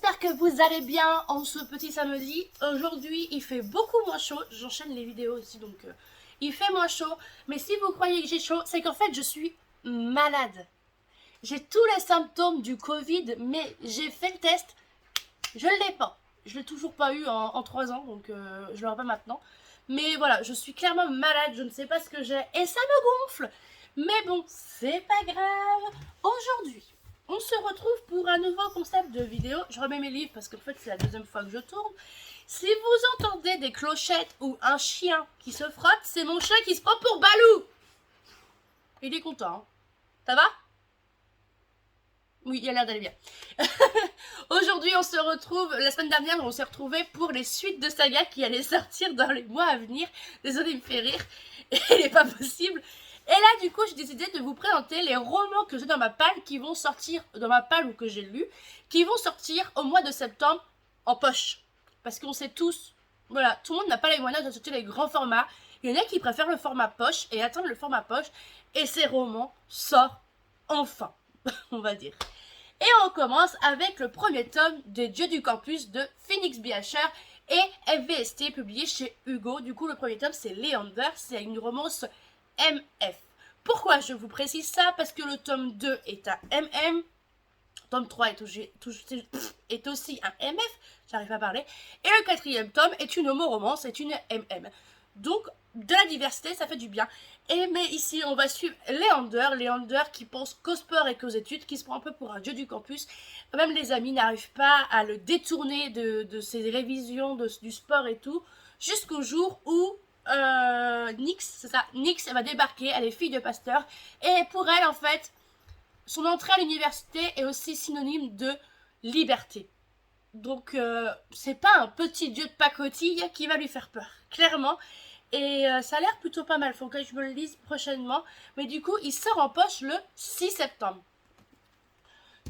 j'espère que vous allez bien en ce petit samedi. Aujourd'hui, il fait beaucoup moins chaud. J'enchaîne les vidéos aussi, donc il fait moins chaud. Mais si vous croyez que j'ai chaud, c'est qu'en fait, je suis malade. J'ai tous les symptômes du Covid, mais j'ai fait le test. Je ne l'ai pas. Je ne l'ai toujours pas eu en 3 ans, donc je ne l'aurai pas maintenant. Mais voilà, je suis clairement malade, je ne sais pas ce que j'ai, et ça me gonfle. Mais bon, c'est pas grave. Aujourd'hui, on se retrouve pour un nouveau concept de vidéo. Je remets mes livres parce qu'en fait, c'est la deuxième fois que je tourne. Si vous entendez des clochettes ou un chien qui se frotte, c'est mon chien qui se prend pour Balou. Il est content, hein. Ça va? Oui, il a l'air d'aller bien. Aujourd'hui, on se retrouve, la semaine dernière, on s'est retrouvés pour les suites de saga qui allaient sortir dans les mois à venir. Désolée, il me fait rire. Il n'est pas possible. Et là, du coup, j'ai décidé de vous présenter les romans que j'ai dans ma palle qui vont sortir, dans ma palle ou que j'ai lu, qui vont sortir au mois de septembre en poche. Parce qu'on sait tous, voilà, tout le monde n'a pas les moyens de sortir les grands formats. Il y en a qui préfèrent le format poche et attendent le format poche. Et ces romans sortent enfin, on va dire. Et on commence avec le premier tome des Dieux du Campus de Phoenix Biacher et FVST publié chez Hugo. Du coup, le premier tome, c'est Leander, c'est une romance MF. Pourquoi je vous précise ça? Parce que le tome 2 est un MM, tome 3 est aussi un MF, j'arrive pas à parler, et le quatrième tome est une homo-romance, c'est une MM. Donc, de la diversité, ça fait du bien. Mais ici, on va suivre Leander qui pense qu'au sport et qu'aux études, qui se prend un peu pour un dieu du campus. Même les amis n'arrivent pas à le détourner de ses révisions du sport et tout, jusqu'au jour où Nyx, c'est ça, Nyx, elle va débarquer, elle est fille de pasteur, et pour elle, en fait, son entrée à l'université est aussi synonyme de liberté. Donc, c'est pas un petit dieu de pacotille qui va lui faire peur, clairement. Et ça a l'air plutôt pas mal, faut que je me le lise prochainement. Mais du coup, il sort en poche le 6 septembre.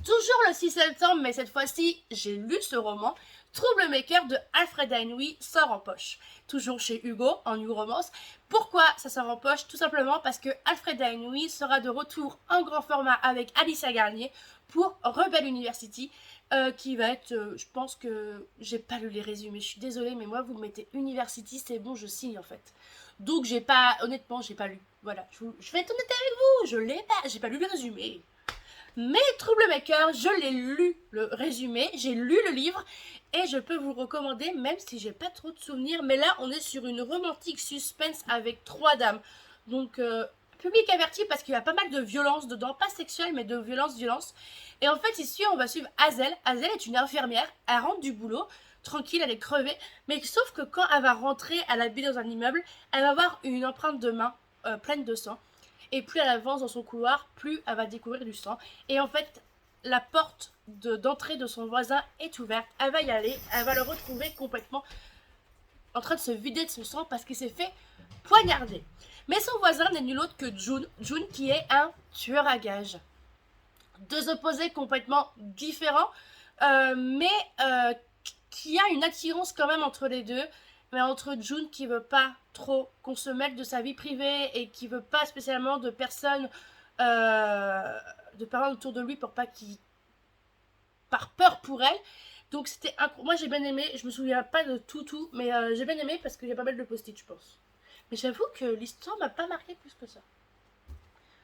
Toujours le 6 septembre, mais cette fois-ci, j'ai lu ce roman. Troublemaker de Alfred Henry sort en poche. Toujours chez Hugo, en New Romance. Pourquoi ça sort en poche? Tout simplement parce que Alfred Henry sera de retour en grand format avec Alicia Garnier pour Rebel University, qui va être, je pense que j'ai pas lu les résumés, je suis désolée, mais moi vous me mettez University, c'est bon, je signe en fait. Donc j'ai pas, honnêtement, j'ai pas lu. Voilà, je vais être honnête avec vous, je l'ai pas, j'ai pas lu les résumés. Mais Troublemaker, je l'ai lu le résumé, j'ai lu le livre et je peux vous le recommander même si j'ai pas trop de souvenirs. Mais là, on est sur une romantique suspense avec 3 dames. Donc, public averti parce qu'il y a pas mal de violence dedans, pas sexuelle mais de violence. Et en fait, ici, on va suivre Hazel. Hazel est une infirmière, elle rentre du boulot, tranquille, elle est crevée. Mais sauf que quand elle va rentrer, elle habite dans un immeuble, elle va avoir une empreinte de main pleine de sang. Et plus elle avance dans son couloir, plus elle va découvrir du sang. Et en fait, la porte d'entrée de son voisin est ouverte. Elle va y aller, elle va le retrouver complètement en train de se vider de son sang parce qu'il s'est fait poignarder. Mais son voisin n'est nul autre que June. June qui est un tueur à gages. Deux opposés complètement différents, mais qui a une attirance quand même entre les deux. Mais entre June qui veut pas trop qu'on se mêle de sa vie privée et qui veut pas spécialement de personnes autour de lui pour pas qu'il par peur pour elle. Donc c'était moi j'ai bien aimé, je me souviens pas de tout, mais j'ai bien aimé parce qu'il y a pas mal de post-it je pense. Mais j'avoue que l'histoire m'a pas marqué plus que ça.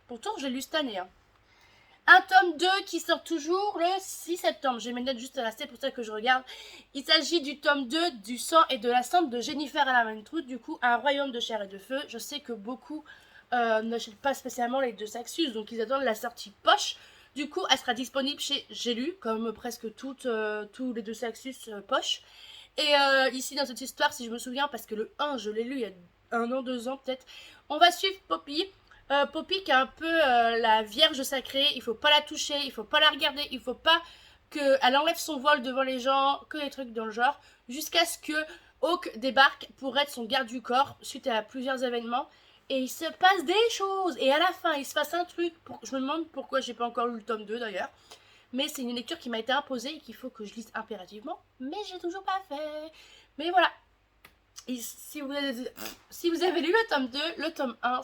Pourtant j'ai lu cette année, hein. Un tome 2 qui sort toujours le 6 septembre. J'ai mes notes juste là, c'est pour ça que je regarde. Il s'agit du tome 2 du sang et de la cendre de Jennifer Alamantrout. Du coup, un royaume de chair et de feu. Je sais que beaucoup n'achètent pas spécialement les deux Saxus, donc ils attendent la sortie poche. Du coup, elle sera disponible chez J'ai lu, comme presque tous les deux Saxus poche. Et ici, dans cette histoire, si je me souviens, parce que le 1, je l'ai lu il y a 1 an, 2 ans peut-être, on va suivre Poppy. Poppy qui est un peu la vierge sacrée, il faut pas la toucher, il faut pas la regarder, il faut pas qu'elle enlève son voile devant les gens, que des trucs dans le genre, jusqu'à ce que Hawk débarque pour être son garde du corps suite à plusieurs événements, et il se passe des choses, et à la fin il se passe un truc, je me demande pourquoi j'ai pas encore lu le tome 2 d'ailleurs, mais c'est une lecture qui m'a été imposée et qu'il faut que je lise impérativement, mais j'ai toujours pas fait, mais voilà. Et si vous avez lu le tome 2, le tome 1,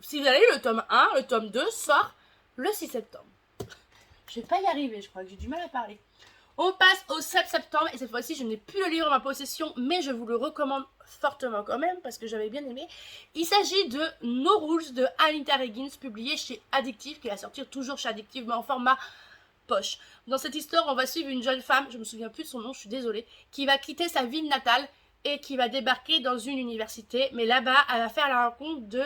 si vous avez lu le tome 1, le tome 2 sort le 6 septembre. Je vais pas y arriver, je crois que j'ai du mal à parler. On passe au 7 septembre et cette fois-ci je n'ai plus le livre en ma possession mais je vous le recommande fortement quand même parce que j'avais bien aimé. Il s'agit de No Rules de Anita Higgins publié chez Addictive, qui va sortir toujours chez Addictive mais en format poche. Dans cette histoire on va suivre une jeune femme, je me souviens plus de son nom, je suis désolée, qui va quitter sa ville natale et qui va débarquer dans une université, mais là-bas elle va faire la rencontre de...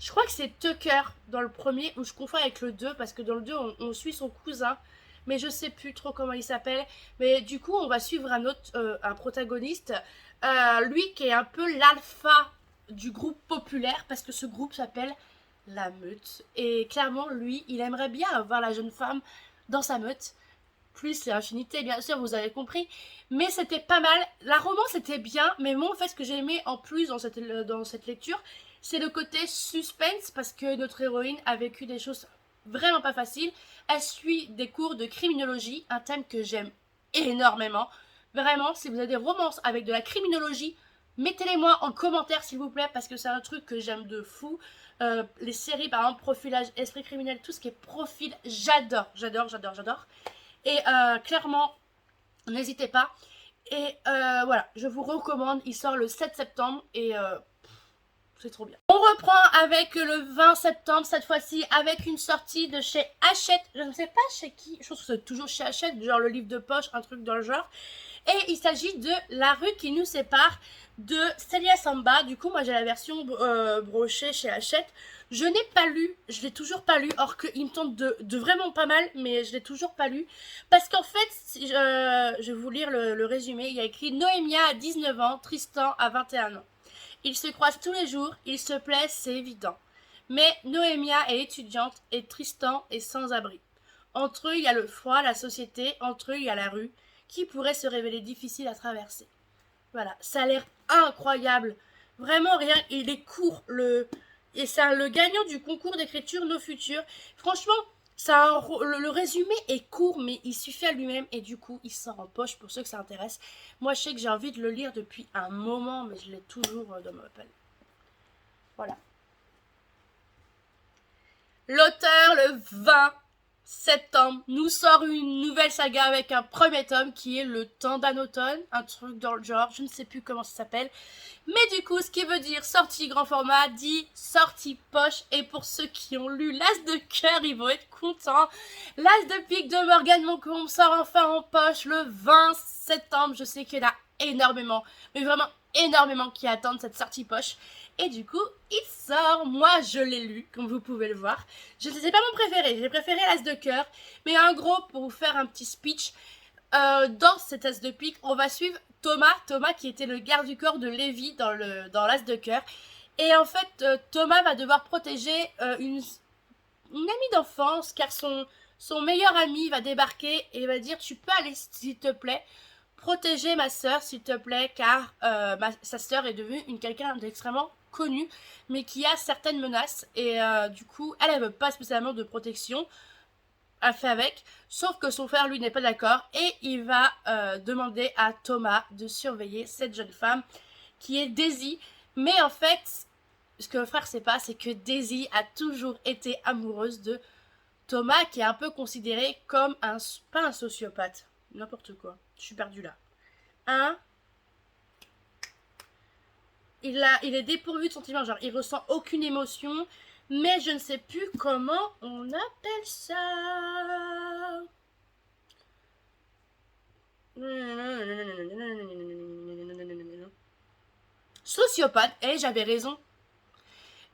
Je crois que c'est Tucker dans le premier, ou je confonds avec le 2 parce que dans le 2 on suit son cousin. Mais je sais plus trop comment il s'appelle. Mais du coup, on va suivre un protagoniste. Lui qui est un peu l'alpha du groupe populaire. Parce que ce groupe s'appelle la meute. Et clairement, lui, il aimerait bien avoir la jeune femme dans sa meute. Plus l'infinité, bien sûr, vous avez compris. Mais c'était pas mal. La romance était bien. Mais moi, en fait, ce que j'ai aimé en plus dans cette lecture, c'est le côté suspense. Parce que notre héroïne a vécu des choses vraiment pas faciles. Elle suit des cours de criminologie, un thème que j'aime énormément. Vraiment, si vous avez des romances avec de la criminologie, mettez-les-moi en commentaire s'il vous plaît, parce que c'est un truc que j'aime de fou. Les séries par exemple, profilage, esprit criminel, tout ce qui est profil, j'adore. Et clairement, n'hésitez pas. Et voilà, je vous recommande, il sort le 7 septembre et... c'est trop bien. On reprend avec le 20 septembre, cette fois-ci, avec une sortie de chez Hachette. Je ne sais pas chez qui, je pense que c'est toujours chez Hachette, genre le livre de poche, un truc dans le genre. Et il s'agit de La rue qui nous sépare de Celia Samba. Du coup, moi j'ai la version brochée chez Hachette. Je n'ai pas lu, je l'ai toujours pas lu, or qu'il me tente de vraiment pas mal, mais je l'ai toujours pas lu. Parce qu'en fait, je vais vous lire le résumé, il y a écrit Noémia a 19 ans, Tristan a 21 ans. Ils se croisent tous les jours, ils se plaisent, c'est évident. Mais Noémia est étudiante et Tristan est sans abri. Entre eux, il y a le froid, la société, entre eux, il y a la rue, qui pourrait se révéler difficile à traverser. Voilà, ça a l'air incroyable. Vraiment rien, il est court. Et c'est le gagnant du concours d'écriture Nos Futurs. Franchement, le résumé est court, mais il suffit à lui-même et du coup, il sort en poche pour ceux que ça intéresse. Moi, je sais que j'ai envie de le lire depuis un moment, mais je l'ai toujours dans ma pelle. Voilà. L'auteur, le 20 septembre, nous sort une nouvelle saga avec un premier tome qui est Le Temps d'un automne, un truc dans le genre, je ne sais plus comment ça s'appelle. Mais du coup, ce qui veut dire sortie grand format dit sortie poche. Et pour ceux qui ont lu L'As de cœur, ils vont être contents. L'As de pique de Morgane Moncombe sort enfin en poche le 20 septembre. Je sais qu'il y en a énormément, mais vraiment énormément qui attendent cette sortie poche. Et du coup, il sort. Moi, je l'ai lu, comme vous pouvez le voir. C'est pas mon préféré. J'ai préféré l'As de cœur. Mais en gros, pour vous faire un petit speech, dans cet As de pique, on va suivre Thomas qui était le garde du corps de Lévi dans l'As de cœur. Et en fait, Thomas va devoir protéger une amie d'enfance, car son meilleur ami va débarquer et va dire « Tu peux aller, s'il te plaît, protéger ma soeur, s'il te plaît, car sa soeur est devenue quelqu'un d'extrêmement connu, mais qui a certaines menaces. Et du coup, elle veut pas spécialement de protection. » a fait avec, sauf que son frère lui n'est pas d'accord et il va demander à Thomas de surveiller cette jeune femme qui est Daisy. Mais en fait, ce que le frère sait pas, c'est que Daisy a toujours été amoureuse de Thomas, qui est un peu considéré comme pas un sociopathe, n'importe quoi, je suis perdue là. Il est dépourvu de sentiments, genre il ressent aucune émotion. Mais je ne sais plus comment on appelle ça. Sociopathe. Et j'avais raison.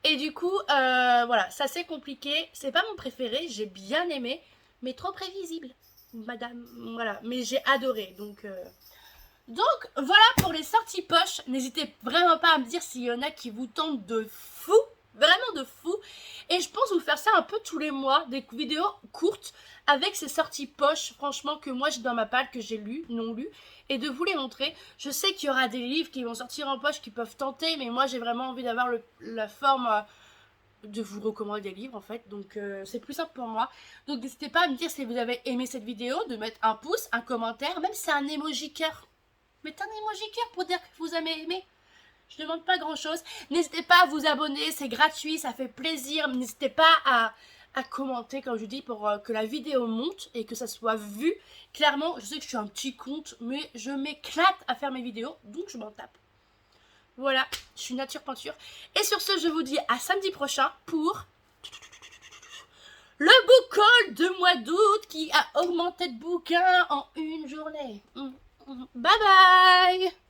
Et du coup, voilà, ça c'est compliqué. C'est pas mon préféré, j'ai bien aimé. Mais trop prévisible, madame. Voilà, mais j'ai adoré. Donc voilà pour les sorties poches. N'hésitez vraiment pas à me dire s'il y en a qui vous tentent de fou. Vraiment de fou. Et je pense vous faire ça un peu tous les mois, des vidéos courtes avec ces sorties poches, franchement, que moi j'ai dans ma palle, que j'ai non lu, et de vous les montrer. Je sais qu'il y aura des livres qui vont sortir en poche qui peuvent tenter, mais moi j'ai vraiment envie d'avoir la forme de vous recommander des livres en fait, donc c'est plus simple pour moi. Donc n'hésitez pas à me dire si vous avez aimé cette vidéo, de mettre un pouce, un commentaire, même si c'est un emoji cœur. Mettez un emoji cœur pour dire que vous avez aimé. Je ne demande pas grand chose. N'hésitez pas à vous abonner, c'est gratuit, ça fait plaisir. N'hésitez pas à commenter, comme je dis, pour que la vidéo monte et que ça soit vu. Clairement, je sais que je suis un petit compte, mais je m'éclate à faire mes vidéos, donc je m'en tape. Voilà, je suis nature peinture. Et sur ce, je vous dis à samedi prochain pour le book haul de mois d'août qui a augmenté de bouquins en une journée. Bye bye!